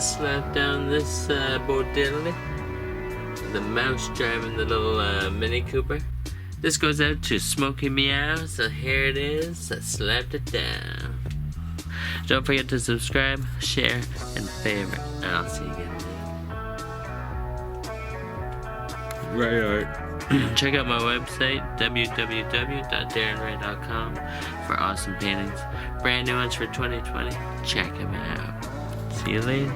to slap down this bordelli. The mouse driving the little Mini Cooper. This goes out to Smokey Meow, so here it is. I slapped it down. Don't forget to subscribe, share, and favorite. And I'll see you again later. RAEART. Check out my website, www.darrenray.com, for awesome paintings. Brand new ones for 2020. Check them out. See you later.